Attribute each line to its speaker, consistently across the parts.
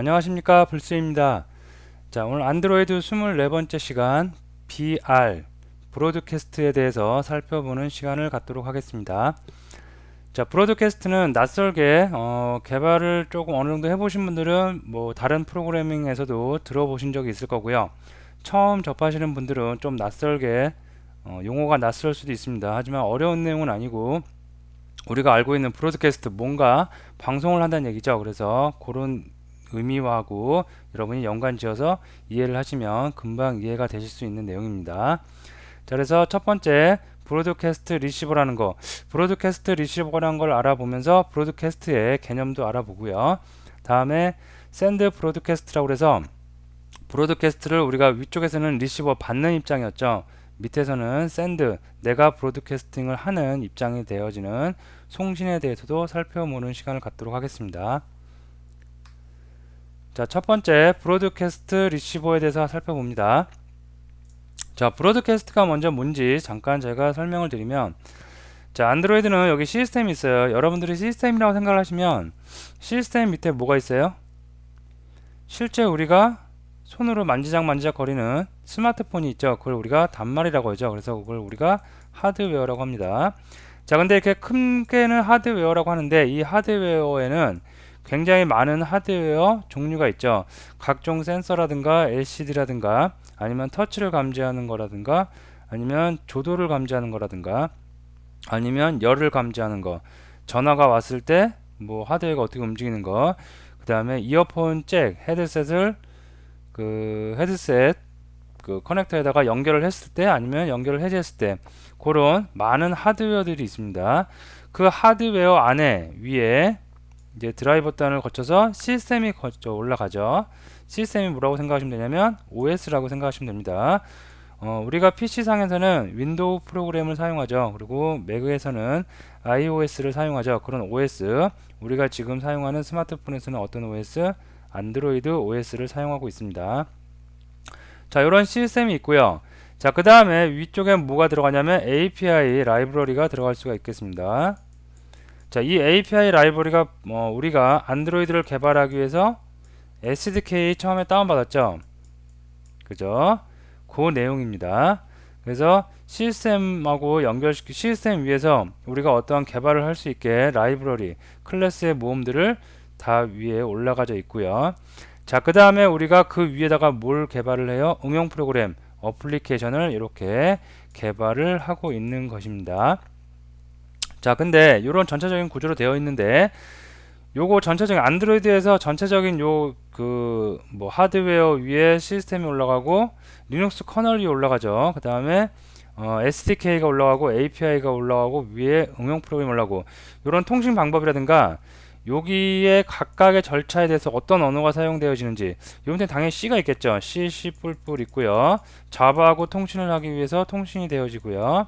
Speaker 1: 안녕하십니까, 불스입니다. 자, 오늘 안드로이드 24번째 시간 BR 브로드캐스트에 대해서 살펴보는 시간을 갖도록 하겠습니다. 자, 브로드캐스트는 낯설게 개발을 조금 어느 정도 해보신 분들은 뭐 다른 프로그래밍에서도 들어보신 적이 있을 거고요. 처음 접하시는 분들은 좀 낯설게 용어가 낯설 수도 있습니다. 하지만 어려운 내용은 아니고 우리가 알고 있는 브로드캐스트, 뭔가 방송을 한다는 얘기죠. 그래서 그런 의미하고 여러분이 연관 지어서 이해를 하시면 금방 이해가 되실 수 있는 내용입니다. 자, 그래서 첫 번째 브로드캐스트 리시버라는 거, 브로드캐스트 리시버라는 걸 알아보면서 브로드캐스트의 개념도 알아보고요. 다음에 샌드 브로드캐스트라고 그래서 브로드캐스트를 우리가 위쪽에서는 리시버 받는 입장이었죠. 밑에서는 샌드, 내가 브로드캐스팅을 하는 입장이 되어지는 송신에 대해서도 살펴보는 시간을 갖도록 하겠습니다. 자, 첫 번째 브로드캐스트 리시버에 대해서 살펴봅니다. 자, 브로드캐스트가 먼저 뭔지 잠깐 제가 설명을 드리면, 자, 안드로이드는 여기 시스템이 있어요. 여러분들이 시스템이라고 생각을 하시면 시스템 밑에 뭐가 있어요? 실제 우리가 손으로 만지작 거리는 스마트폰이 있죠. 그걸 우리가 단말이라고 하죠. 그래서 그걸 우리가 하드웨어라고 합니다. 자, 근데 이렇게 크게는 하드웨어라고 하는데, 이 하드웨어에는 굉장히 많은 하드웨어 종류가 있죠. 각종 센서라든가 LCD라든가 아니면 터치를 감지하는 거라든가 아니면 조도를 감지하는 거라든가 아니면 열을 감지하는 거, 전화가 왔을 때 뭐 하드웨어가 어떻게 움직이는 거, 그 다음에 이어폰 잭, 헤드셋을 헤드셋 커넥터에다가 연결을 했을 때 아니면 연결을 해제했을 때 그런 많은 하드웨어들이 있습니다. 그 하드웨어 안에 위에 이제 드라이버 단을 거쳐서 시스템이 올라가죠. 시스템이 뭐라고 생각하시면 되냐면 OS라고 생각하시면 됩니다. 우리가 PC상에서는 윈도우 프로그램을 사용하죠. 그리고 맥에서는 iOS를 사용하죠. 그런 OS, 우리가 지금 사용하는 스마트폰에서는 어떤 OS? 안드로이드 OS를 사용하고 있습니다. 자, 이런 시스템이 있고요. 자, 그 다음에 위쪽에 뭐가 들어가냐면 API 라이브러리가 들어갈 수가 있겠습니다. 자, 이 API 라이브러리가 우리가 안드로이드를 개발하기 위해서 SDK 처음에 다운받았죠. 그죠? 그 내용입니다. 그래서 시스템하고 연결시키 시스템 위에서 우리가 어떠한 개발을 할 수 있게 라이브러리, 클래스의 모음들을 다 위에 올라가져 있고요. 자, 그 다음에 우리가 그 위에다가 뭘 개발을 해요? 응용 프로그램, 어플리케이션을 이렇게 개발을 하고 있는 것입니다. 자, 근데 이런 전체적인 구조로 되어 있는데, 요거 전체적인 안드로이드에서 전체적인 뭐 하드웨어 위에 시스템이 올라가고 리눅스 커널이 올라가죠. 그 다음에 SDK가 올라가고 API가 올라가고 위에 응용 프로그램이 올라가고, 이런 통신 방법이라든가 여기에 각각의 절차에 대해서 어떤 언어가 사용되어지는지, 이번에 당연히 C가 있겠죠. C, C++ 있고요. 자바하고 통신을 하기 위해서 통신이 되어지고요.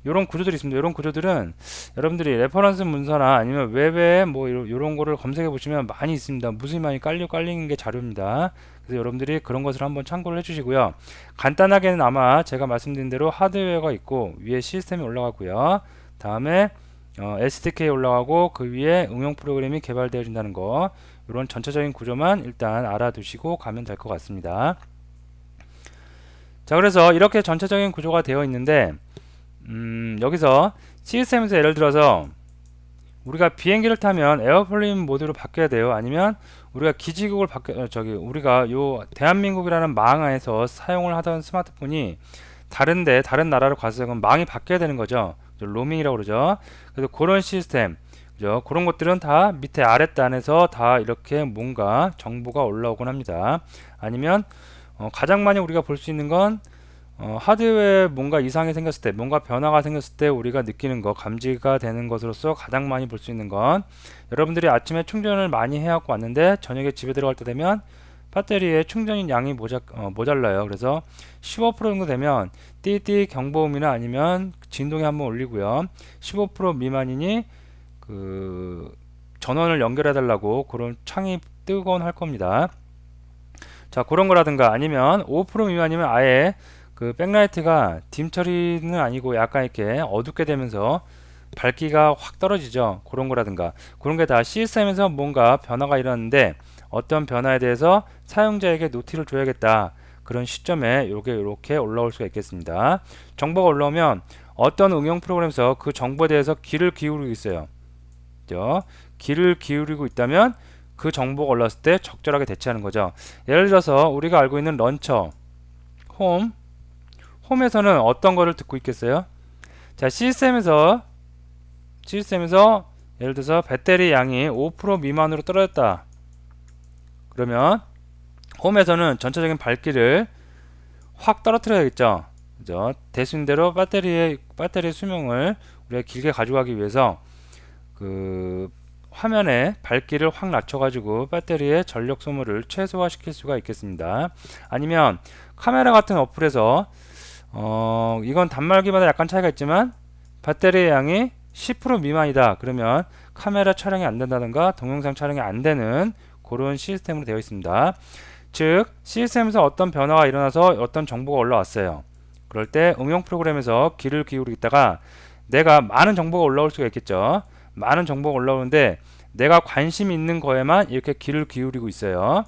Speaker 1: 이런 구조들이 있습니다. 이런 구조들은 여러분들이 레퍼런스 문서나 아니면 웹에 뭐 이런 거를 검색해 보시면 많이 있습니다. 무수히 많이 깔리는 게 자료입니다. 그래서 여러분들이 그런 것을 한번 참고를 해주시고요. 간단하게는 아마 제가 말씀드린 대로 하드웨어가 있고 위에 시스템이 올라가고요. 다음에 SDK 올라가고 그 위에 응용 프로그램이 개발되어진다는 거, 이런 전체적인 구조만 일단 알아두시고 가면 될 것 같습니다. 자, 그래서 이렇게 전체적인 구조가 되어 있는데, 여기서 시스템에서 예를 들어서 우리가 비행기를 타면 에어플레인 모드로 바뀌어야 돼요. 아니면 우리가 기지국을 우리가 요 대한민국이라는 망 안에서 사용을 하던 스마트폰이 다른 나라로 가서 그럼 망이 바뀌어야 되는 거죠. 로밍이라고 그러죠. 그래서 그런 시스템, 그죠? 그런 것들은 다 밑에 아랫단에서 다 이렇게 뭔가 정보가 올라오곤 합니다. 아니면 가장 많이 우리가 볼 수 있는 건 하드웨어에 뭔가 이상이 생겼을 때, 뭔가 변화가 생겼을 때 우리가 느끼는 거, 감지가 되는 것으로서 가장 많이 볼 수 있는 건, 여러분들이 아침에 충전을 많이 해갖고 왔는데 저녁에 집에 들어갈 때 되면 배터리의 충전 양이 모자라요. 그래서 15% 정도 되면 띠띠 경보음이나 아니면 진동이 한번 울리고요. 15% 미만이니 전원을 연결해 달라고 그런 창이 뜨곤 할 겁니다. 자, 그런 거라든가 아니면 5% 미만이면 아예 백라이트가 딤 처리는 아니고 약간 이렇게 어둡게 되면서 밝기가 확 떨어지죠. 그런 거라든가 그런 게 다 시스템에서 뭔가 변화가 일어났는데 어떤 변화에 대해서 사용자에게 노티를 줘야겠다. 그런 시점에 요게 이렇게 올라올 수가 있겠습니다. 정보가 올라오면 어떤 응용 프로그램에서 그 정보에 대해서 귀를 기울이고 있어요. 그죠? 귀를 기울이고 있다면 그 정보가 올라왔을 때 적절하게 대처하는 거죠. 예를 들어서 우리가 알고 있는 런처, 홈에서는 어떤 거를 듣고 있겠어요? 자, 시스템에서 예를 들어서 배터리 양이 5% 미만으로 떨어졌다. 그러면 홈에서는 전체적인 밝기를 확 떨어뜨려야겠죠. 그죠? 대순대로 배터리의 수명을 우리가 길게 가져가기 위해서 그 화면의 밝기를 확 낮춰가지고 배터리의 전력 소모를 최소화시킬 수가 있겠습니다. 아니면 카메라 같은 어플에서 이건 단말기마다 약간 차이가 있지만 배터리의 양이 10% 미만이다. 그러면 카메라 촬영이 안 된다든가 동영상 촬영이 안 되는 그런 시스템으로 되어 있습니다. 즉 시스템에서 어떤 변화가 일어나서 어떤 정보가 올라왔어요. 그럴 때 응용 프로그램에서 귀를 기울이고 있다가 내가 많은 정보가 올라올 수가 있겠죠. 많은 정보가 올라오는데 내가 관심 있는 거에만 이렇게 귀를 기울이고 있어요.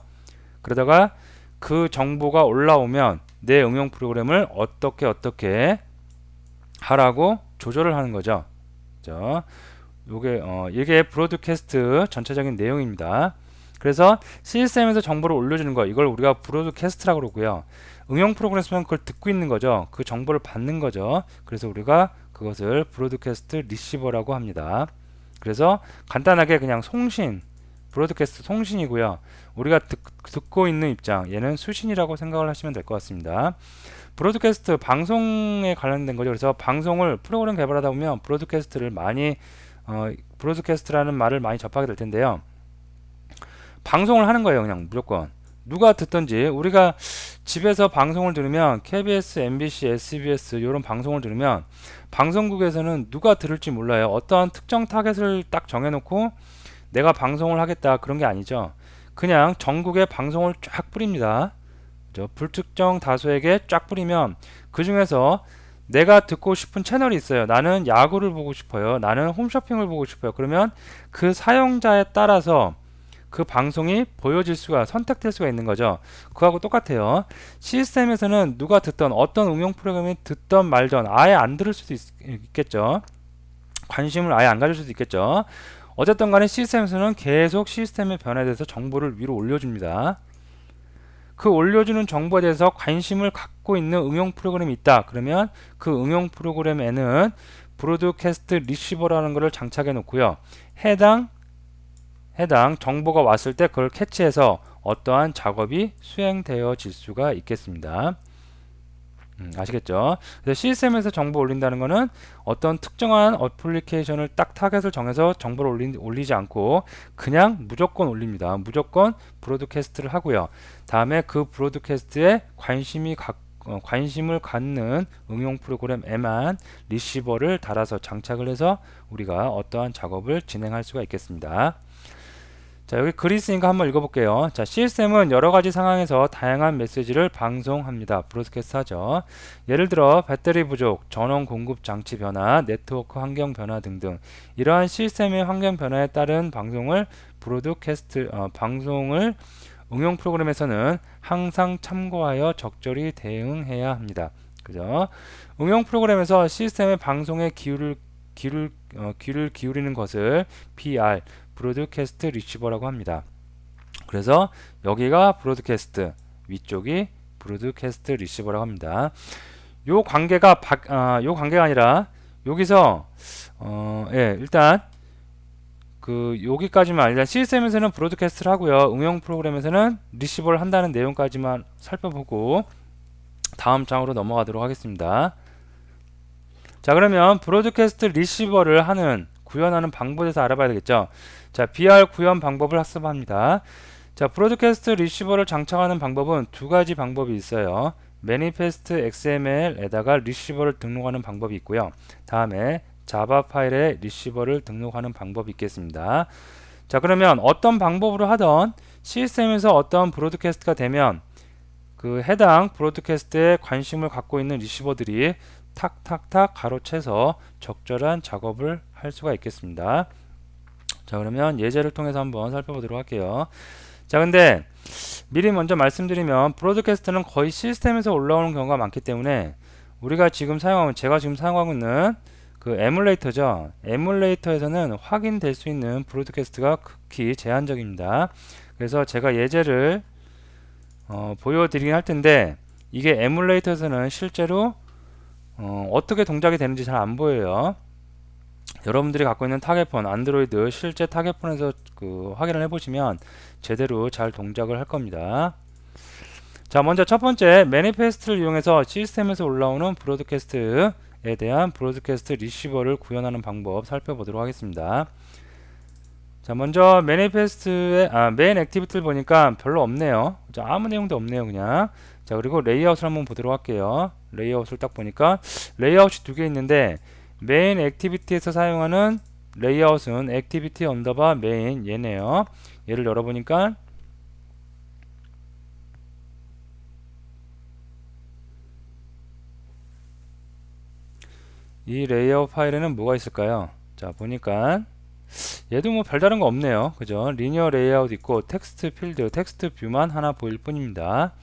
Speaker 1: 그러다가 그 정보가 올라오면 내 응용 프로그램을 어떻게 하라고 조절을 하는 거죠. 그죠? 이게 브로드캐스트 전체적인 내용입니다. 그래서 시스템에서 정보를 올려주는 거, 이걸 우리가 브로드캐스트라고 그러고요. 응용 프로그램 쓰면 그걸 듣고 있는 거죠. 그 정보를 받는 거죠. 그래서 우리가 그것을 브로드캐스트 리시버라고 합니다. 그래서 간단하게 그냥 브로드캐스트 송신이고요. 우리가 듣고 있는 입장, 얘는 수신이라고 생각을 하시면 될 것 같습니다. 브로드캐스트 방송에 관련된 거죠. 그래서 방송을 프로그램 개발하다 보면 브로드캐스트라는 말을 많이 접하게 될 텐데요. 방송을 하는 거예요. 그냥 무조건 누가 듣든지. 우리가 집에서 방송을 들으면 KBS, MBC, SBS 이런 방송을 들으면 방송국에서는 누가 들을지 몰라요. 어떠한 특정 타겟을 딱 정해놓고 내가 방송을 하겠다 그런 게 아니죠. 그냥 전국에 방송을 쫙 뿌립니다. 그죠? 불특정 다수에게 쫙 뿌리면 그 중에서 내가 듣고 싶은 채널이 있어요. 나는 야구를 보고 싶어요. 나는 홈쇼핑을 보고 싶어요. 그러면 그 사용자에 따라서 그 방송이 선택될 수가 있는 거죠. 그거하고 똑같아요. 시스템에서는 누가 듣던 어떤 응용 프로그램이 듣던 말던 아예 안 들을 수도 있겠죠. 관심을 아예 안 가질 수도 있겠죠. 어쨌든 간에 시스템에서는 계속 시스템의 변화에 대해서 정보를 위로 올려줍니다. 그 올려주는 정보에 대해서 관심을 갖고 있는 응용 프로그램이 있다. 그러면 그 응용 프로그램에는 브로드캐스트 리시버라는 것을 장착해 놓고요. 해당 정보가 왔을 때 그걸 캐치해서 어떠한 작업이 수행되어질 수가 있겠습니다. 아시겠죠? 그래서 시스템에서 정보 올린다는 것은 어떤 특정한 어플리케이션을 딱 타겟을 정해서 정보를 올리지 않고 그냥 무조건 올립니다. 무조건 브로드캐스트를 하고요. 다음에 그 브로드캐스트에 관심을 갖는 응용 프로그램에만 리시버를 달아서 장착을 해서 우리가 어떠한 작업을 진행할 수가 있겠습니다. 자, 여기 글이 있으니까 한번 읽어볼게요. 자, 시스템은 여러가지 상황에서 다양한 메시지를 방송합니다. 브로드캐스트 하죠. 예를 들어 배터리 부족, 전원 공급 장치 변화, 네트워크 환경 변화 등등 이러한 시스템의 환경 변화에 따른 방송을 응용 프로그램에서는 항상 참고하여 적절히 대응해야 합니다. 그죠? 응용 프로그램에서 시스템의 방송에 귀를 기울이는 것을 PR 브로드캐스트 리시버라고 합니다. 그래서 여기가 브로드캐스트, 위쪽이 브로드캐스트 리시버라고 합니다. 요 관계가 아니라 여기서 일단 여기까지만 일단 시스템에서는 브로드캐스트를 하고요. 응용 프로그램에서는 리시버를 한다는 내용까지만 살펴보고 다음 장으로 넘어가도록 하겠습니다. 자, 그러면 브로드캐스트 리시버를 구현하는 방법에 대해서 알아봐야 되겠죠. 자, BR 구현 방법을 학습합니다. 자, 브로드캐스트 리시버를 장착하는 방법은 두 가지 방법이 있어요. 매니페스트 XML에다가 리시버를 등록하는 방법이 있고요. 다음에 자바 파일에 리시버를 등록하는 방법이 있겠습니다. 자, 그러면 어떤 방법으로 하던 시스템에서 어떤 브로드캐스트가 되면 그 해당 브로드캐스트에 관심을 갖고 있는 리시버들이 탁탁탁 가로채서 적절한 작업을 할 수가 있겠습니다. 자, 그러면 예제를 통해서 한번 살펴보도록 할게요. 자, 근데 미리 먼저 말씀드리면 브로드캐스트는 거의 시스템에서 올라오는 경우가 많기 때문에 우리가 지금 사용하고 제가 지금 사용하고 있는 그 에뮬레이터죠. 에뮬레이터에서는 확인될 수 있는 브로드캐스트가 극히 제한적입니다. 그래서 제가 예제를 보여드리긴 할 텐데 이게 에뮬레이터에서는 실제로 어떻게 동작이 되는지 잘 안 보여요. 여러분들이 갖고 있는 타겟폰, 안드로이드 실제 타겟폰에서 그 확인을 해보시면 제대로 잘 동작을 할 겁니다. 자, 먼저 첫 번째 매니페스트를 이용해서 시스템에서 올라오는 브로드캐스트에 대한 브로드캐스트 리시버를 구현하는 방법 살펴보도록 하겠습니다. 자, 먼저 매니페스트의 메인 액티비티를 보니까 별로 없네요. 자, 아무 내용도 없네요, 그냥. 자, 그리고 레이아웃을 한번 보도록 할게요. 레이아웃을 딱 보니까 레이아웃이 두 개 있는데 메인 액티비티에서 사용하는 레이아웃은 액티비티 언더바 메인 얘네요. 얘를 열어보니까 이 레이아웃 파일에는 뭐가 있을까요? 자, 보니까 얘도 뭐 별다른 거 없네요. 그죠? 리니어 레이아웃 있고 텍스트 필드, 텍스트 뷰만 하나 보일 뿐입니다.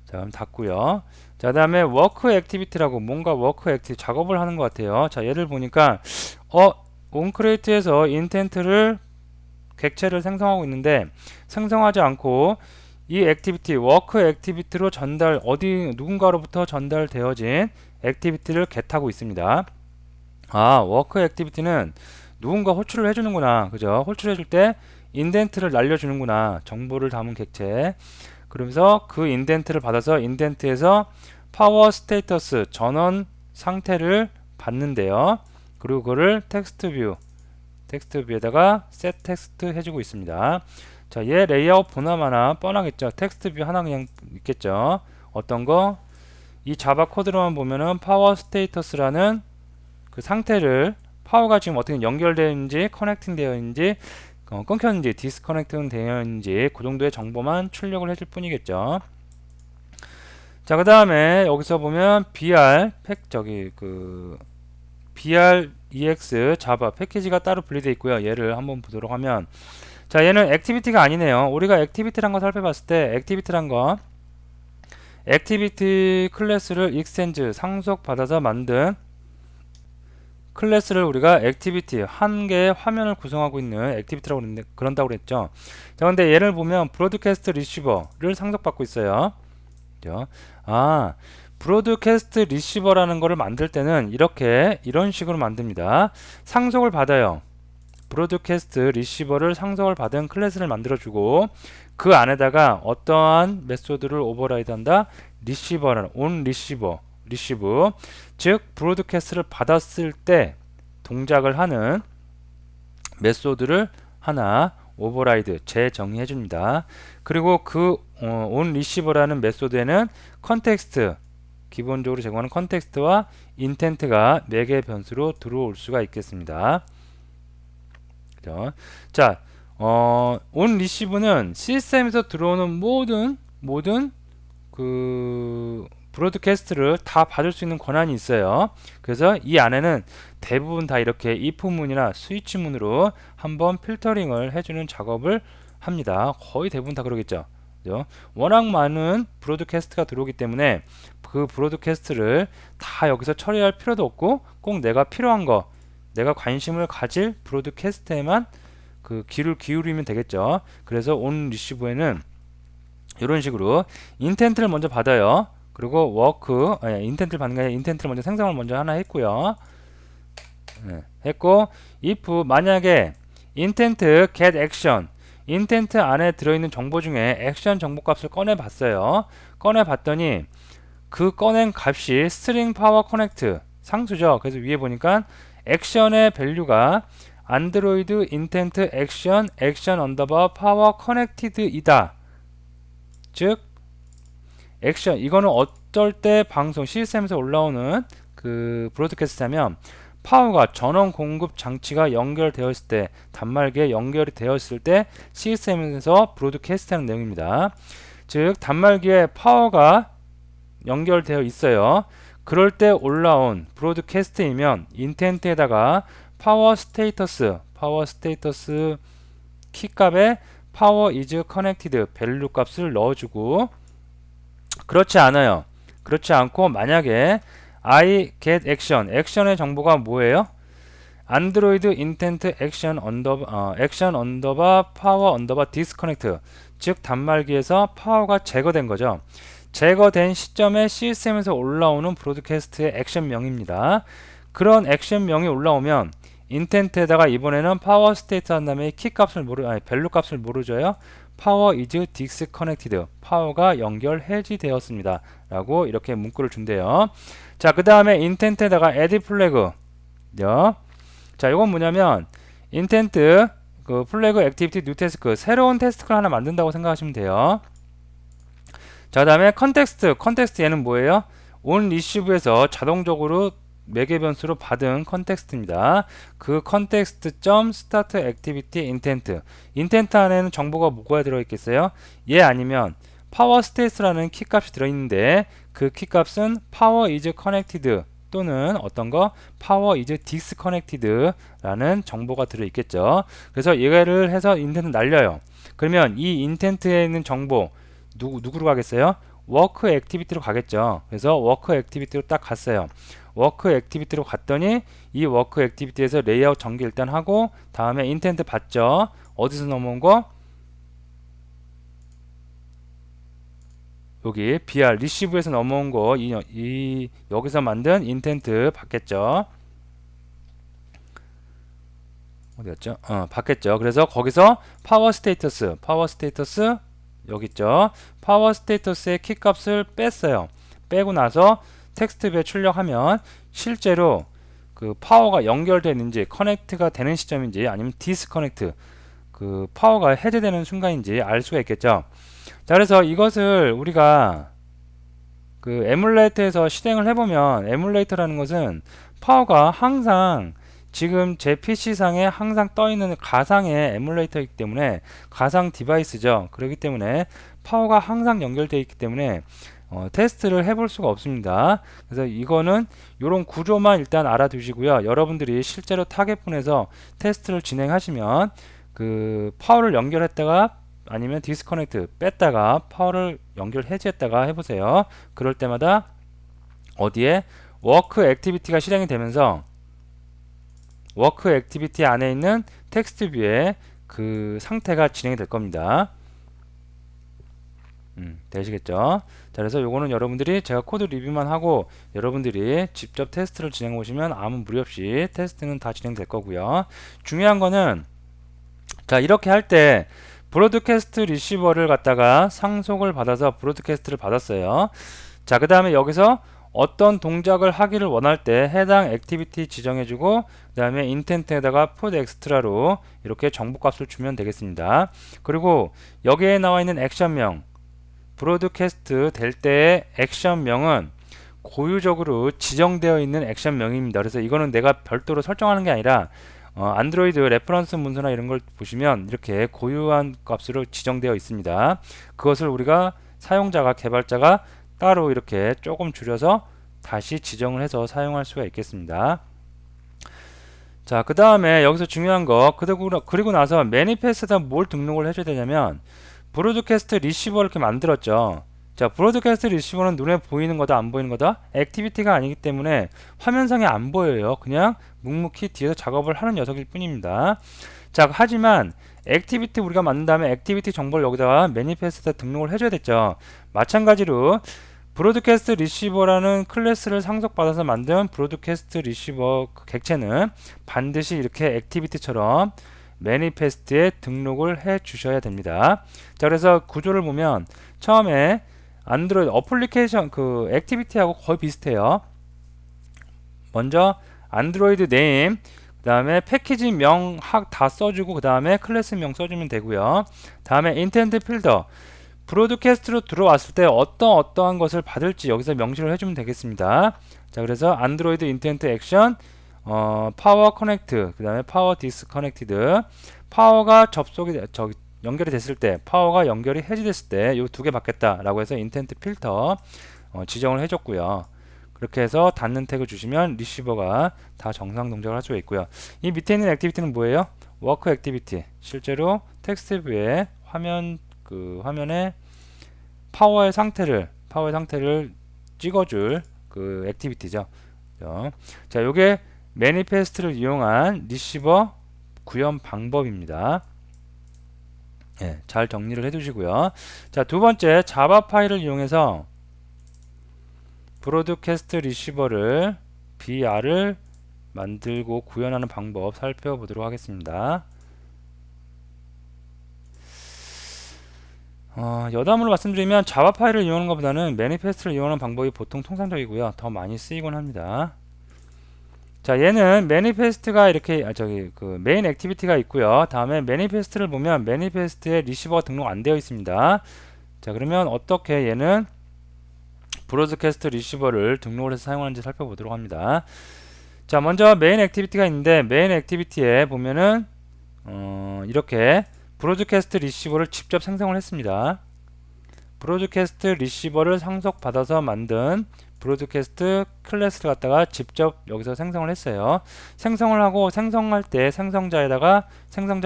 Speaker 1: 자, 그럼 닫고요. 자, 그 다음에 워크 액티비티라고 뭔가 워크 액티비티 작업을 하는 것 같아요. 자, 얘를 보니까 온크레이트에서 인텐트를 객체를 생성하고 있는데 생성하지 않고 이 액티비티 워크 액티비티로 누군가로부터 전달되어진 액티비티를 get하고 있습니다. 워크 액티비티는 누군가 호출을 해주는구나. 그죠? 호출해 줄 때 인덴트를 날려주는구나. 정보를 담은 객체. 그러면서 그 인덴트를 받아서 인덴트에서 파워 스테이터스 전원 상태를 받는데요. 그리고 그거를 텍스트 뷰에다가 셋 텍스트 해주고 있습니다. 자, 얘 레이아웃 보나마나 뻔하겠죠. 텍스트 뷰 하나 그냥 있겠죠. 어떤 거? 이 자바 코드로만 보면은 파워 스테이터스라는 그 상태를 파워가 지금 어떻게 연결되어 있는지 커넥팅 되어 있는지 끊겼는지 디스커넥팅 되어 있는지 그 정도의 정보만 출력을 해줄 뿐이겠죠. 자, 그 다음에 여기서 보면 BREX 자바 패키지가 따로 분리되어 있고요. 얘를 한번 보도록 하면 자, 얘는 액티비티가 아니네요. 우리가 액티비티란 거 살펴봤을 때 액티비티란 거 액티비티 클래스를 익스텐즈 상속받아서 만든 클래스를 우리가 액티비티 한 개의 화면을 구성하고 있는 액티비티라고 그런다고 그랬죠. 자, 근데 얘를 보면 브로드캐스트 리시버를 상속받고 있어요. 그죠? 브로드캐스트 리시버라는 거를 만들 때는 이런 식으로 만듭니다. 상속을 받아요. 브로드캐스트 리시버를 상속을 받은 클래스를 만들어주고 그 안에다가 어떠한 메소드를 오버라이드한다? 리시버라는 온 리시브 즉 브로드캐스트를 받았을 때 동작을 하는 메소드를 하나 오버라이드 재정의해 줍니다. 그리고 그 온 리시버라는 메소드에는 컨텍스트 기본적으로 제공하는 컨텍스트와 인텐트가 4개의 변수로 들어올 수가 있겠습니다. 그죠? 자, 온 리시브는 시스템에서 들어오는 모든 그 브로드캐스트를 다 받을 수 있는 권한이 있어요. 그래서 이 안에는 대부분 다 이렇게 if문이나 스위치문으로 한번 필터링을 해주는 작업을 합니다. 거의 대부분 다 그러겠죠. 그죠? 워낙 많은 브로드캐스트가 들어오기 때문에 그 브로드캐스트를 다 여기서 처리할 필요도 없고 꼭 내가 필요한 거 내가 관심을 가질 브로드캐스트에만 그 귀를 기울이면 되겠죠. 그래서 온 리시브에는 이런 식으로 인텐트를 먼저 받아요. 그리고 인텐트를 받는 게 아니라 인텐트를 먼저 생성을 먼저 하나 했고요. 했고 if 만약에 인텐트 get action 인텐트 안에 들어있는 정보 중에 액션 정보값을 꺼내봤어요. 꺼내봤더니 그 꺼낸 값이 string power connect 상수죠. 그래서 위에 보니까 액션의 밸류가 안드로이드 인텐트 액션 언더바 파워 커넥티드 이다. 즉 액션 이거는 어쩔 때 방송 시스템에서 올라오는 그 브로드캐스트냐면 파워가 전원 공급 장치가 연결되었을 때 단말기에 연결이 되었을 때 시스템에서 브로드캐스트하는 내용입니다. 즉 단말기에 파워가 연결되어 있어요. 그럴 때 올라온 브로드캐스트이면 인텐트에다가 파워 스테이터스 키값에 power is connected value 값을 넣어주고, 그렇지 않아요. 그렇지 않고 만약에 I get action, 액션의 정보가 뭐예요? 안드로이드 인텐트 액션 액션 언더바 파워 언더바 디스커넥트, 즉 단말기에서 파워가 제거된 거죠. 제거된 시점에 시스템에서 올라오는 브로드캐스트의 액션명입니다. 그런 액션명이 올라오면 인텐트에다가 이번에는 파워 스테이트 한 다음에 키 값을 밸류 값을 모르줘요. 파워 is disconnected, 파워가 연결 해지되었습니다 라고 이렇게 문구를 준대요. 자, 그 다음에 인텐트에다가 add flag. 자, 이건 뭐냐면 인텐트 그 플래그 액티비티 뉴 태스크, 새로운 태스크를 하나 만든다고 생각하시면 돼요. 자, 그 다음에 컨텍스트 얘는 뭐예요? 온 리시브에서 자동적으로 매개 변수로 받은 컨텍스트입니다. 그 컨텍스트 점 스타트 액티비티 인텐트, 인텐트 안에는 정보가 뭐가 들어있겠어요? 얘 아니면 파워 스테이트라는 키 값이 들어있는데 그 키 값은 파워 is connected 또는 어떤 거 power is disconnected 라는 정보가 들어있겠죠. 그래서 얘를 해서 인텐트 날려요. 그러면 이 인텐트에 있는 정보 누구로 가겠어요? 워크 액티비티로 가겠죠. 그래서 워크 액티비티로 딱 갔어요. 워크 액티비티로 갔더니 이 워크 액티비티에서 레이아웃 전개 일단 하고 다음에 인텐트 봤죠. 어디서 넘어온 거? 여기 BR 리시브에서 넘어온 거 여기서 만든 인텐트 받겠죠. 어디였죠? 받겠죠. 그래서 거기서 파워 스테이터스 여기 있죠. 파워 스테이터스의 키 값을 뺐어요. 빼고 나서 텍스트뷰에 출력하면 실제로 그 파워가 연결되는지 커넥트가 되는 시점인지 아니면 디스커넥트 그 파워가 해제되는 순간인지 알 수가 있겠죠. 자, 그래서 이것을 우리가 그 에뮬레이터에서 실행을 해보면 에뮬레이터라는 것은 파워가 항상 지금 제 PC상에 항상 떠있는 가상의 에뮬레이터이기 때문에 가상 디바이스죠. 그렇기 때문에 파워가 항상 연결되어 있기 때문에 테스트를 해볼 수가 없습니다. 그래서 이거는 이런 구조만 일단 알아두시고요. 여러분들이 실제로 타겟폰에서 테스트를 진행하시면 그 파워를 연결했다가 아니면 디스커넥트 뺐다가 파워를 연결 해제했다가 해보세요. 그럴 때마다 어디에 워크 액티비티가 실행이 되면서 워크 액티비티 안에 있는 텍스트 뷰에 그 상태가 진행이 될 겁니다. 되시겠죠? 자, 그래서 요거는 여러분들이 제가 코드 리뷰만 하고 여러분들이 직접 테스트를 진행해 보시면 아무 무리 없이 테스트는 다 진행될 거고요. 중요한 거는 자, 이렇게 할 때 브로드캐스트 리시버를 갖다가 상속을 받아서 브로드캐스트를 받았어요. 자, 그 다음에 여기서 어떤 동작을 하기를 원할 때 해당 액티비티 지정해주고 그 다음에 인텐트에다가 put extra로 이렇게 정보값을 주면 되겠습니다. 그리고 여기에 나와 있는 액션명 브로드캐스트 될 때의 액션명은 고유적으로 지정되어 있는 액션명입니다. 그래서 이거는 내가 별도로 설정하는 게 아니라 안드로이드 레퍼런스 문서나 이런 걸 보시면 이렇게 고유한 값으로 지정되어 있습니다. 그것을 우리가 사용자가 개발자가 따로 이렇게 조금 줄여서 다시 지정을 해서 사용할 수가 있겠습니다. 자, 그 다음에 여기서 중요한 거 그리고 나서 매니페스트에다 뭘 등록을 해줘야 되냐면 브로드캐스트 리시버를 이렇게 만들었죠. 자, 브로드캐스트 리시버는 눈에 보이는 거다 안 보이는 거다? 액티비티가 아니기 때문에 화면상에 안 보여요. 그냥 묵묵히 뒤에서 작업을 하는 녀석일 뿐입니다. 자, 하지만 액티비티 우리가 만든 다음에 액티비티 정보를 여기다가 매니페스트에 등록을 해줘야 됐죠. 마찬가지로 브로드캐스트 리시버라는 클래스를 상속받아서 만든 브로드캐스트 리시버 그 객체는 반드시 이렇게 액티비티처럼 매니페스트에 등록을 해 주셔야 됩니다. 자, 그래서 구조를 보면 처음에 안드로이드 어플리케이션 그 액티비티하고 거의 비슷해요. 먼저 안드로이드 네임 그 다음에 패키지 명 다 써주고 그 다음에 클래스 명 써주면 되고요. 다음에 인텐트 필더 브로드캐스트로 들어왔을 때 어떠한 것을 받을지 여기서 명시를 해주면 되겠습니다. 자, 그래서 안드로이드 인텐트 액션 파워 커넥트 그 다음에 파워 디스커넥티드 파워가 연결이 됐을 때 파워가 연결이 해지됐을 때 이 두 개 받겠다 라고 해서 인텐트 필터 지정을 해줬고요. 그렇게 해서 닫는 태그 주시면 리시버가 다 정상 동작을 할 수가 있고요. 이 밑에 있는 액티비티는 뭐예요? 워크 액티비티 실제로 텍스트 뷰에 화면에 파워의 상태를 찍어줄 그 액티비티죠. 자, 요게 매니페스트를 이용한 리시버 구현 방법입니다. 예, 잘 정리를 해두시고요. 자, 두 번째 자바 파일을 이용해서 브로드캐스트 리시버를 BR을 만들고 구현하는 방법 살펴보도록 하겠습니다. 여담으로 말씀드리면 자바 파일을 이용하는 것보다는 매니페스트를 이용하는 방법이 보통 통상적이고요. 더 많이 쓰이곤 합니다. 자, 얘는 매니페스트가 이렇게 메인 액티비티가 있고요. 다음에 매니페스트를 보면 매니페스트에 리시버가 등록 안 되어 있습니다. 자, 그러면 어떻게 얘는 브로드캐스트 리시버를 등록을 해서 사용하는지 살펴보도록 합니다. 자, 먼저 메인 액티비티가 있는데 메인 액티비티에 보면은 이렇게 브로드캐스트 리시버를 직접 생성을 했습니다. 브로드캐스트 리시버를 상속받아서 만든 브로드캐스트 클래스를 갖다가 직접 여기서 생성을 했어요. 생성을 하고 생성할 때 생성자의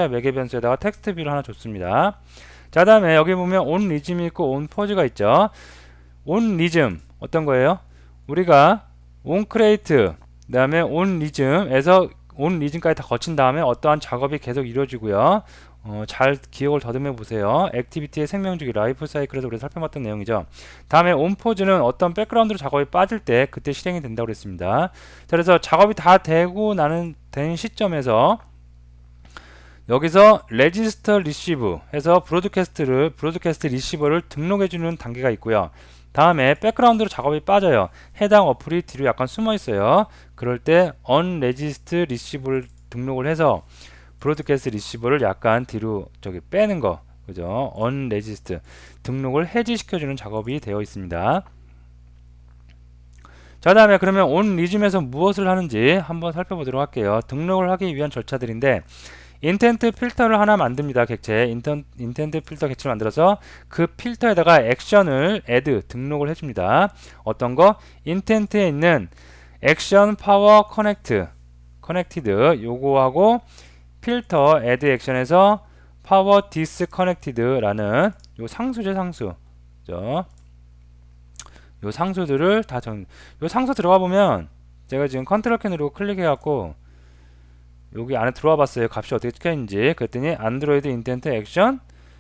Speaker 1: 매개 변수에다가 텍스트 뷰를 하나 줬습니다. 자, 다음에 여기 보면 on 리즘이 있고 on 포즈가 있죠. on 리즘 어떤 거예요? 우리가 on create 그 다음에 on 리즘에서 on 리즘까지 다 거친 다음에 어떠한 작업이 계속 이루어지고요. 잘 기억을 더듬어 보세요. 액티비티의 생명주기 라이프 사이클에서 우리가 살펴봤던 내용이죠. 다음에 온포즈는 어떤 백그라운드로 작업이 빠질 때 그때 실행이 된다고 그랬습니다. 자, 그래서 작업이 다 되고 된 시점에서 여기서 레지스터 리시브 해서 브로드캐스트 리시버를 등록해주는 단계가 있고요. 다음에 백그라운드로 작업이 빠져요. 해당 어플이 뒤로 약간 숨어 있어요. 그럴 때 unregistered receiver를 등록을 해서 브로드캐스트 리시버를 약간 뒤로 빼는 거, 그죠? unregistered 등록을 해지시켜주는 작업이 되어 있습니다. 자, 다음에 그러면 on 리즘에서 무엇을 하는지 한번 살펴보도록 할게요. 등록을 하기 위한 절차들인데 인텐트 필터를 하나 만듭니다. 객체 인텐트 필터 객체를 만들어서 그 필터에다가 액션을 add 등록을 해줍니다. 어떤 거? 인텐트에 있는 액션 파워 커넥티드 요거하고 필터 add 액션에서 파워 디스커넥티드라는 요 상수죠, 상수. 요 상수들을 요 상수 들어가 보면 제가 지금 컨트롤 키 누르고 클릭해 갖고 여기 안에 들어와 봤어요. 값이 어떻게 찍혀있는지. 그랬더니 안드로이드 인텐트 액션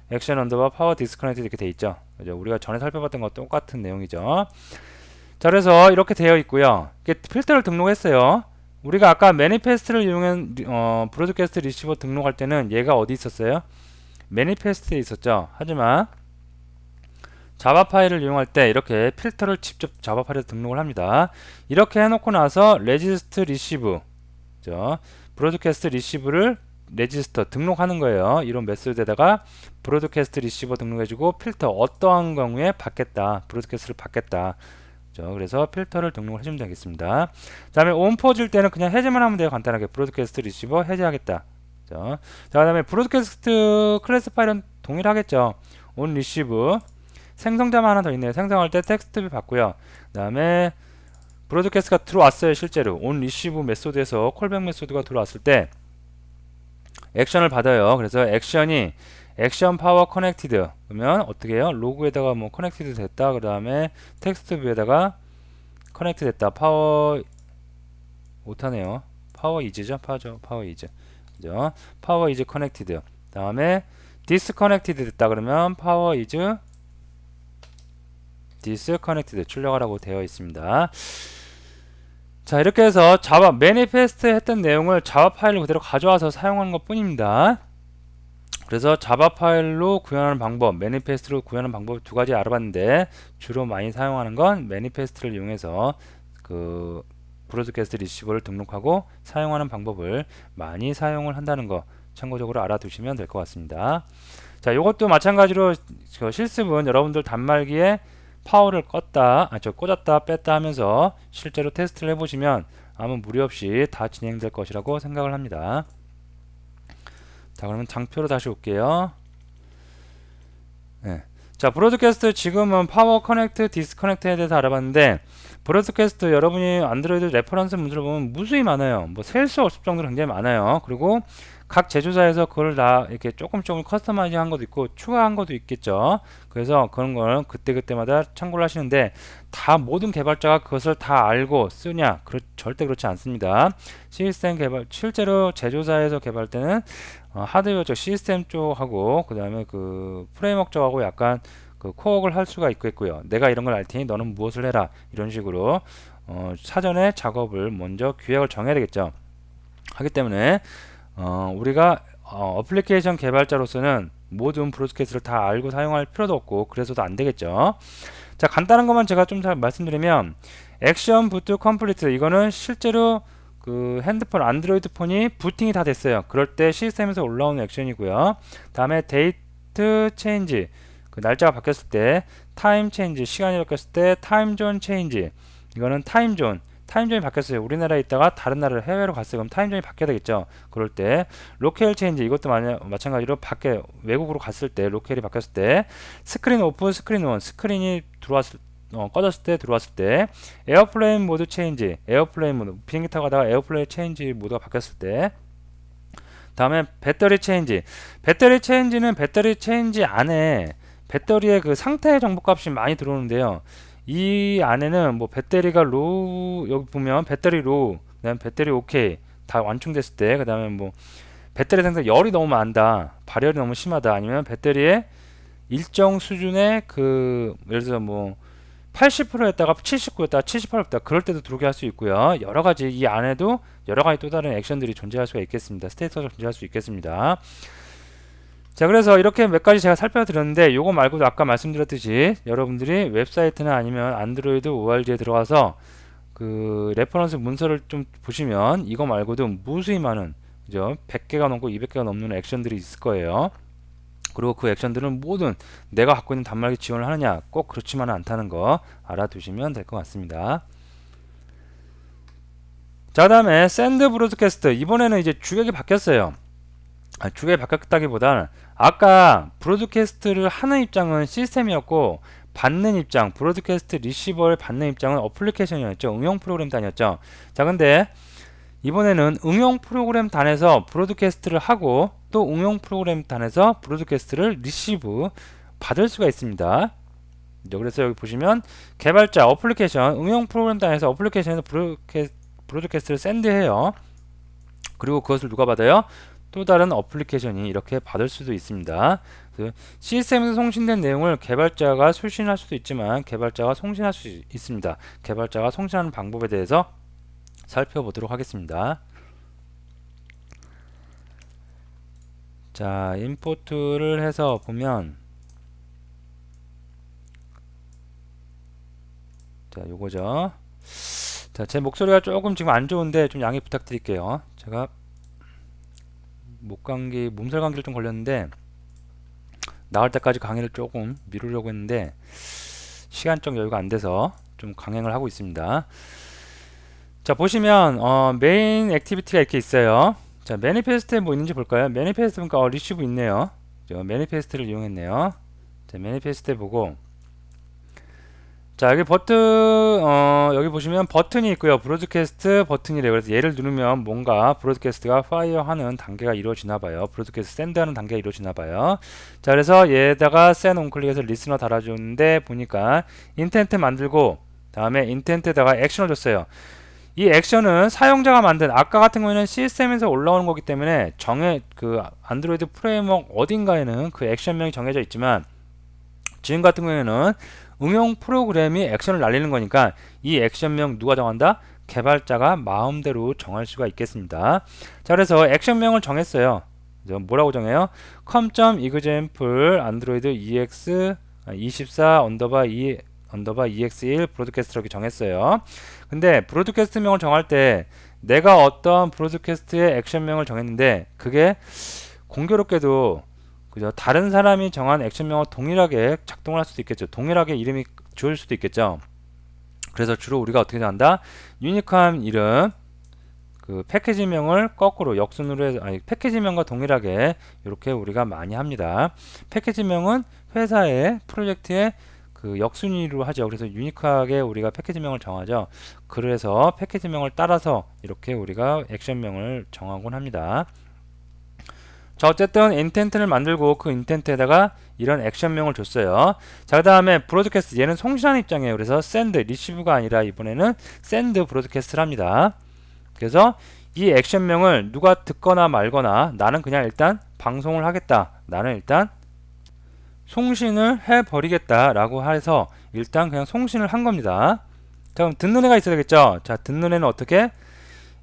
Speaker 1: 언더바 파워 디스커넥트 이렇게 돼 있죠. 그죠? 우리가 전에 살펴봤던 것 똑같은 내용이죠. 자, 그래서 이렇게 되어 있고요. 이게 필터를 등록했어요. 우리가 아까 매니페스트를 이용한 브로드캐스트 리시버 등록할 때는 얘가 어디 있었어요? 매니페스트에 있었죠. 하지만 자바 파일을 이용할 때 이렇게 필터를 직접 자바 파일에서 등록을 합니다. 이렇게 해놓고 나서 레지스트 리시브 브로드캐스트 리시브를 레지스터 등록하는 거예요. 이런 메소드에다가 브로드캐스트 리시버 등록해주고 필터 어떠한 경우에 받겠다, 브로드캐스트를 받겠다. 그래서 필터를 등록을 해주면 되겠습니다. 그 다음에 온포즈일 때는 그냥 해제만 하면 돼요. 간단하게 브로드캐스트 리시버 해제하겠다. 자, 그 다음에 브로드캐스트 클래스 파일은 동일하겠죠. 온 리시브 생성자만 하나 더 있네요. 생성할 때 텍스트뷰 받고요. 그 다음에 브로드캐스트가 들어왔어요. 실제로 온 리시브 메소드에서 콜백 메소드가 들어왔을 때 액션을 받아요. 그래서 액션이 액션 파워 커넥티드 그러면 어떻게 해요? 로그에다가 뭐 커넥티드 됐다. 그 다음에 텍스트 뷰에다가 커넥트 됐다. 파워 못하네요. 파워 이즈죠. 파워 이즈. 그죠? 파워 이즈 커넥티드. 다음에 디스커넥티드 됐다. 그러면 파워 이즈 디스커넥티드 출력하라고 되어 있습니다. 자, 이렇게 해서 자바 매니페스트 했던 내용을 자바 파일로 그대로 가져와서 사용하는 것 뿐입니다. 그래서 자바 파일로 구현하는 방법, 매니페스트로 구현하는 방법 두 가지 알아봤는데 주로 많이 사용하는 건 매니페스트를 이용해서 그 브로드캐스트 리시버를 등록하고 사용하는 방법을 많이 사용을 한다는 거 참고적으로 알아두시면 될 것 같습니다. 자, 이것도 마찬가지로 실습은 여러분들 단말기에 파워를 꽂았다 뺐다 하면서 실제로 테스트를 해보시면 아무 무리 없이 다 진행될 것이라고 생각을 합니다. 자, 그러면 장표로 다시 올게요. 네. 자, 브로드캐스트 지금은 파워 커넥트, 디스커넥트에 대해서 알아봤는데 브로드캐스트 여러분이 안드로이드 레퍼런스 문제를 보면 무수히 많아요. 뭐 셀 수 없을 정도로 굉장히 많아요. 그리고 각 제조사에서 그걸 다 이렇게 조금 커스터마이징 한 것도 있고 추가한 것도 있겠죠. 그래서 그런 거는 그때그때마다 참고를 하시는데 다 모든 개발자가 그것을 다 알고 쓰냐? 절대 그렇지 않습니다. 시스템 개발 실제로 제조사에서 개발 때는 하드웨어 쪽 시스템 쪽하고 그 다음에 그 프레임워크 쪽하고 약간 그 코어를 할 수가 있겠고요. 내가 이런 걸 알 테니 너는 무엇을 해라 이런 식으로 사전에 작업을 먼저 규약을 정해야 되겠죠. 하기 때문에 우리가 어플리케이션 개발자로서는 모든 브로드캐스트를 다 알고 사용할 필요도 없고 그래서도 안 되겠죠. 자, 간단한 것만 제가 좀 잘 말씀드리면 액션 부트 컴플리트 이거는 실제로 그 핸드폰 안드로이드 폰이 부팅이 다 됐어요. 그럴 때 시스템에서 올라오는 액션이고요. 다음에 데이트 체인지 그 날짜가 바뀌었을 때 타임 체인지 시간이 바뀌었을 때 타임존 체인지 이거는 타임존이 바뀌었어요. 우리나라에 있다가 다른 나라를 해외로 갔어요. 그럼 타임존이 바뀌어야 되겠죠. 그럴 때 로컬 체인지 이것도 마찬가지로 밖에 외국으로 갔을 때 로컬이 바뀌었을 때 스크린 오프 스크린 온 스크린이 들어왔을 꺼졌을 때 들어왔을 때 에어플레인 모드 체인지 에어플레인 모드 비행기 타고 가다가 에어플레인 체인지 모드가 바뀌었을 때 다음에 배터리 체인지는 배터리 체인지 안에 배터리의 그 상태 정보값이 많이 들어오는데요. 이 안에는 뭐 배터리가 로우 여기 보면 배터리 로우 그다음에 배터리 오케이 다 완충됐을 때 그다음에 뭐 배터리 상태 열이 너무 많다 발열이 너무 심하다 아니면 배터리에 일정 수준의 그 예를 들어서 뭐 80%였다가 79였다가 78였다 그럴 때도 들어오게 할 수 있고요. 여러 가지 이 안에도 여러 가지 또 다른 액션들이 존재할 수가 있겠습니다. 스테이터가 존재할 수 있겠습니다. 자, 그래서 이렇게 몇 가지 제가 살펴드렸는데 요거 말고도 아까 말씀드렸듯이 여러분들이 웹사이트나 아니면 안드로이드 ORG에 들어가서 그 레퍼런스 문서를 좀 보시면 이거 말고도 무수히 많은 그죠? 100개가 넘고 200개가 넘는 액션들이 있을 거예요. 그리고 그 액션들은 모든 내가 갖고 있는 단말기 지원을 하느냐 꼭 그렇지만은 않다는 거 알아두시면 될 것 같습니다. 자, 그다음에 샌드 브로드캐스트 이번에는 이제 주객이 바뀌었어요. 주객이 바뀌었다기보다는 아까 브로드캐스트를 하는 입장은 시스템이었고 받는 입장 브로드캐스트 리시버를 받는 입장은 어플리케이션이었죠. 응용 프로그램 단위였죠. 자, 근데 이번에는 응용 프로그램 단에서 브로드캐스트를 하고 또 응용 프로그램 단에서 브로드캐스트를 리시브 받을 수가 있습니다. 그래서 여기 보시면 개발자 어플리케이션 응용 프로그램 단에서 어플리케이션에서 브로드캐스트를 샌드해요. 그리고 그것을 누가 받아요? 또 다른 어플리케이션이 이렇게 받을 수도 있습니다. 시스템에서 송신된 내용을 개발자가 수신할 수도 있지만 개발자가 송신할 수 있습니다. 개발자가 송신하는 방법에 대해서 살펴보도록 하겠습니다. 자, 임포트를 해서 보면 자, 요거죠. 자, 제 목소리가 조금 지금 안 좋은데 좀 양해 부탁드릴게요. 제가 몸살 감기를 좀 걸렸는데 나올 때까지 강의를 조금 미루려고 했는데 시간적 여유가 안 돼서 좀 강행을 하고 있습니다. 자, 보시면 메인 액티비티가 이렇게 있어요. 자, 매니페스트에 뭐 있는지 볼까요? 매니페스트 보니까 리시브 있네요. 매니페스트를 이용했네요. 자, 매니페스트에 보고 자, 여기 버튼 여기 보시면 버튼이 있고요. 브로드캐스트 버튼이래요. 그래서 얘를 누르면 뭔가 브로드캐스트가 파이어 하는 단계가 이루어지나 봐요. 브로드캐스트 샌드 하는 단계가 이루어지나 봐요. 자, 그래서 얘에다가 샌 온클릭해서 리스너 달아주는데 보니까 인텐트 만들고 다음에 인텐트에다가 액션을 줬어요. 이 액션은 사용자가 만든 아까 같은 경우에는 시스템에서 올라오는 거기 때문에 그 안드로이드 프레임워크 어딘가에는 그 액션명이 정해져 있지만 지금 같은 경우에는 응용 프로그램이 액션을 날리는 거니까 이 액션명 누가 정한다? 개발자가 마음대로 정할 수가 있겠습니다. 자, 그래서 액션명을 정했어요. 뭐라고 정해요? com.example android ex 24 ex1 브로드캐스트 이렇게 정했어요. 근데 브로드캐스트 명을 정할 때 내가 어떤 브로드캐스트의 액션명을 정했는데 그게 공교롭게도 그죠? 다른 사람이 정한 액션명과 동일하게 작동을 할 수도 있겠죠. 동일하게 이름이 지을 수도 있겠죠. 그래서 주로 우리가 어떻게 한다? 유니크한 이름 그 패키지명을 거꾸로 역순으로 해서 패키지명과 동일하게 이렇게 우리가 많이 합니다. 패키지명은 회사의 프로젝트의 그 역순위로 하죠. 그래서 유니크하게 우리가 패키지명을 정하죠. 그래서 패키지명을 따라서 이렇게 우리가 액션명을 정하곤 합니다. 자, 어쨌든 인텐트를 만들고 그 인텐트에다가 이런 액션명을 줬어요. 자, 그 다음에 브로드캐스트, 얘는 송신하는 입장이에요. 그래서 send, receive가 아니라 이번에는 send 브로드캐스트를 합니다. 그래서 이 액션명을 누가 듣거나 말거나 나는 그냥 일단 방송을 하겠다, 나는 일단 송신을 해버리겠다 라고 해서 일단 그냥 송신을 한 겁니다. 자, 그럼 듣는 애가 있어야 되겠죠. 자, 듣는 애는 어떻게?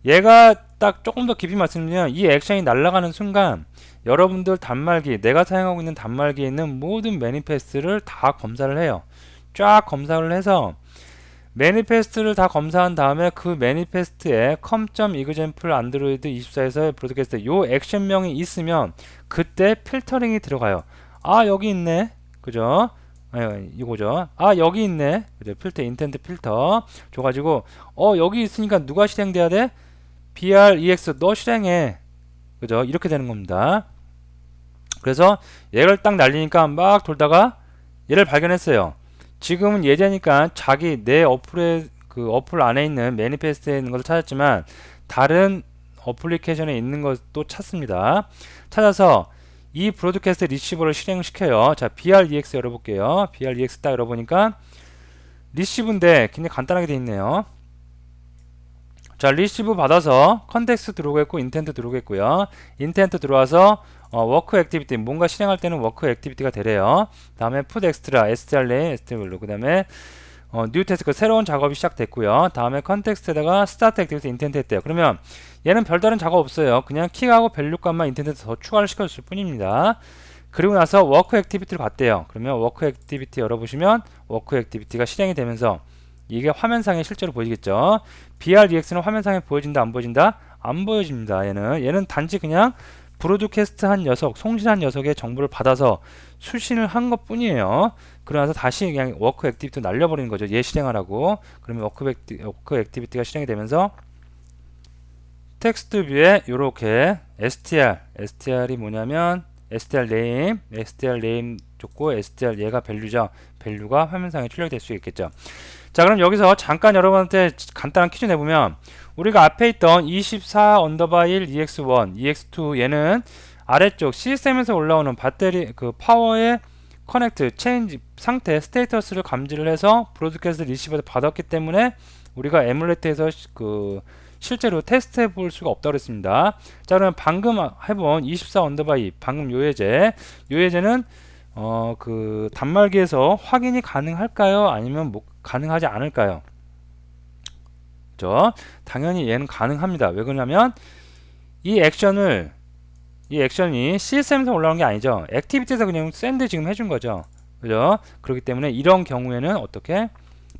Speaker 1: 얘가 딱 조금 더 깊이 말씀드리면 이 액션이 날아가는 순간 여러분들 단말기, 내가 사용하고 있는 단말기에 있는 모든 매니페스트를 다 검사를 해요. 쫙 검사를 해서 매니페스트를 다 검사한 다음에 그 매니페스트에 com.example 안드로이드 24에서의 브로드캐스트 요 액션명이 있으면 그때 필터링이 들어가요. 아, 여기 있네, 그죠? 아니, 이거죠. 아, 여기 있네, 그죠? 필터, 인텐트 필터 줘가지고 여기 있으니까 누가 실행돼야 돼? brex 너 실행해, 그죠? 이렇게 되는 겁니다. 그래서 얘를 딱 날리니까 막 돌다가 얘를 발견했어요. 지금은 예제니까 자기 내 어플에 그 어플 안에 있는 매니페스트에 있는 것을 찾았지만 다른 어플리케이션에 있는 것도 찾습니다. 찾아서 이 브로드캐스트 리시버를 실행시켜요. 자, brex 열어볼게요. brex 딱 열어보니까 리시브인데 굉장히 간단하게 되어 있네요. 자, 리시브 받아서 컨텍스트 들어오겠고 인텐트 들어오겠고요. 인텐트 들어와서 워크 액티비티, 뭔가 실행할 때는 워크 액티비티가 되래요. 다음에 푸드 엑스트라, strlane, str로, 그 다음에 뉴 태스크, 새로운 작업이 시작됐고요. 다음에 컨텍스트에다가 스타트 액티비티 인텐트 했대요. 그러면 얘는 별다른 작업 없어요. 그냥 킥하고 밸류 값만 인텐트에 더 추가를 시켜줬을 뿐입니다. 그리고 나서 워크 액티비티를 갔대요. 그러면 워크 액티비티 열어보시면 워크 액티비티가 실행이 되면서 이게 화면상에 실제로 보이겠죠. BRDX는 화면상에 보여진다, 안 보여진다? 안 보여집니다. 얘는 단지 그냥 브로드캐스트 한 녀석, 송신한 녀석의 정보를 받아서 수신을 한 것 뿐이에요. 그러면서 다시 그냥 워크 액티비티 날려버리는 거죠. 얘 실행하라고. 그러면 워크 액티비티가 실행이 되면서 텍스트 뷰에 이렇게 str이 뭐냐면 str name 줬고 str 얘가 밸류죠. 밸류가 화면상에 출력이 될 수 있겠죠. 자, 그럼 여기서 잠깐 여러분한테 간단한 퀴즈 내보면 우리가 앞에 있던 24 언더바 1 EX1, EX2 얘는 아래쪽 시스템에서 올라오는 배터리 그 파워의 커넥트, 체인지 상태, 스테이터스를 감지를 해서 브로드캐스트 리시버에서 받았기 때문에 우리가 에뮬레이터에서 그 실제로 테스트해 볼 수가 없다고 그랬습니다. 자, 그러면 방금 해본 24 언더바 2 방금 요 예제는 그 단말기에서 확인이 가능할까요? 아니면 뭐 가능하지 않을까요? 그죠? 당연히 얘는 가능합니다. 왜 그러냐면 이 액션이 시스템에서 올라오는 게 아니죠. 액티비티에서 그냥 샌드 지금 해준 거죠. 그죠? 그렇기 때문에 이런 경우에는 어떻게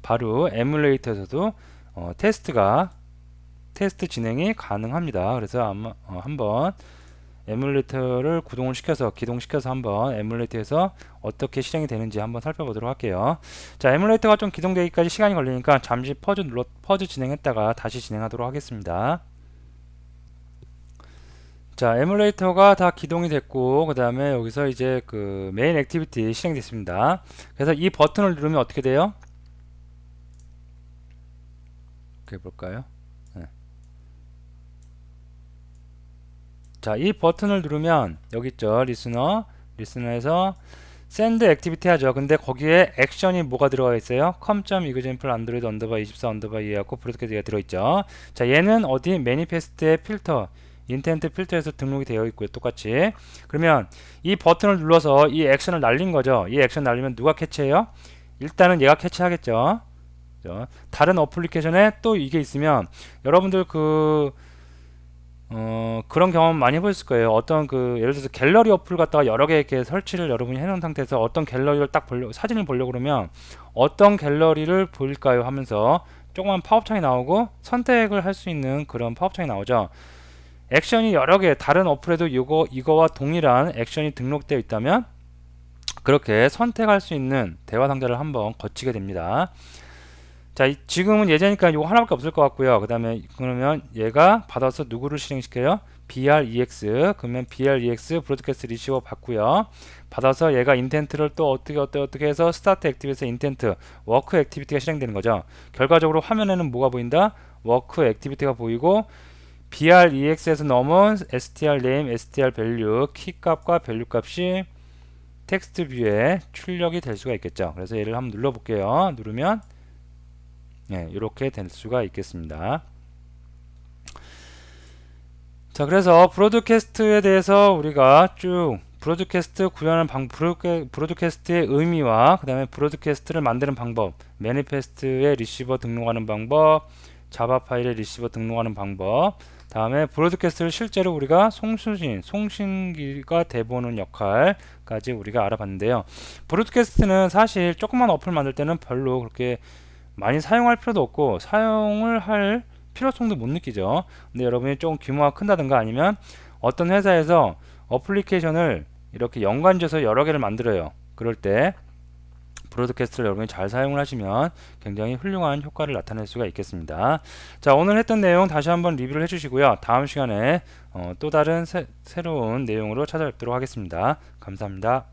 Speaker 1: 바로 에뮬레이터에서도 테스트 진행이 가능합니다. 그래서 아마 한번 에뮬레이터를 기동시켜서 한번 에뮬레이터에서 어떻게 실행이 되는지 한번 살펴보도록 할게요. 자, 에뮬레이터가 좀 기동되기까지 시간이 걸리니까 잠시 퍼즈 진행했다가 다시 진행하도록 하겠습니다. 자, 에뮬레이터가 다 기동이 됐고 그 다음에 여기서 이제 그 메인 액티비티 실행됐습니다. 그래서 이 버튼을 누르면 어떻게 돼요? 그래 볼까요? 네. 자, 이 버튼을 누르면 여기 있죠. 리스너에서 send 액티비티 하죠. 근데 거기에 액션이 뭐가 들어가 있어요? com.example android underbar 24 underbar 해갖고 브로드캐스트가 들어있죠. 자, 얘는 어디? 매니페스트의 필터, 인텐트 필터에서 등록이 되어 있고요. 똑같이. 그러면 이 버튼을 눌러서 이 액션을 날린 거죠. 이 액션 날리면 누가 캐치해요? 일단은 얘가 캐치하겠죠. 그죠? 다른 어플리케이션에 또 이게 있으면 여러분들 그런 경험 많이 해보셨을 거예요. 어떤 예를 들어서 갤러리 어플 갖다가 여러 개 이렇게 설치를 여러분이 해놓은 상태에서 어떤 갤러리를 딱 사진을 보려고 그러면 어떤 갤러리를 보일까요? 하면서 조그만 팝업창이 나오고 선택을 할 수 있는 그런 팝업창이 나오죠. 액션이 여러 개, 다른 어플에도 이거와 동일한 액션이 등록되어 있다면 그렇게 선택할 수 있는 대화 상자를 한번 거치게 됩니다. 자, 지금은 예제니까 이거 하나밖에 없을 것 같고요. 그러면 얘가 받아서 누구를 실행시켜요? brex. 그러면 brex 브로드캐스트 리시버 받고요. 받아서 얘가 인텐트를 또 어떻게 해서 스타트 액티비티에서 인텐트 워크 액티비티가 실행되는 거죠. 결과적으로 화면에는 뭐가 보인다? 워크 액티비티가 보이고 brex에서 넘은 str name, str value, 키 값과 밸류 값이 텍스트 뷰에 출력이 될 수가 있겠죠. 그래서 얘를 한번 눌러 볼게요. 누르면 이렇게 될 수가 있겠습니다. 자, 그래서 브로드캐스트에 대해서 우리가 쭉 브로드캐스트 구현하는 브로드캐스트의 의미와 그 다음에 브로드캐스트를 만드는 방법, 매니페스트에 리시버 등록하는 방법, 자바 파일에 리시버 등록하는 방법, 다음에 브로드캐스트를 실제로 우리가 송신기가 돼보는 역할까지 우리가 알아봤는데요. 브로드캐스트는 사실 조그만 어플 만들 때는 별로 그렇게 많이 사용할 필요도 없고 사용을 할 필요성도 못 느끼죠. 근데 여러분이 조금 규모가 큰다든가 아니면 어떤 회사에서 어플리케이션을 이렇게 연관지어서 여러 개를 만들어요. 그럴 때 브로드캐스트를 여러분이 잘 사용을 하시면 굉장히 훌륭한 효과를 나타낼 수가 있겠습니다. 자, 오늘 했던 내용 다시 한번 리뷰를 해주시고요. 다음 시간에 또 다른 새로운 내용으로 찾아뵙도록 하겠습니다. 감사합니다.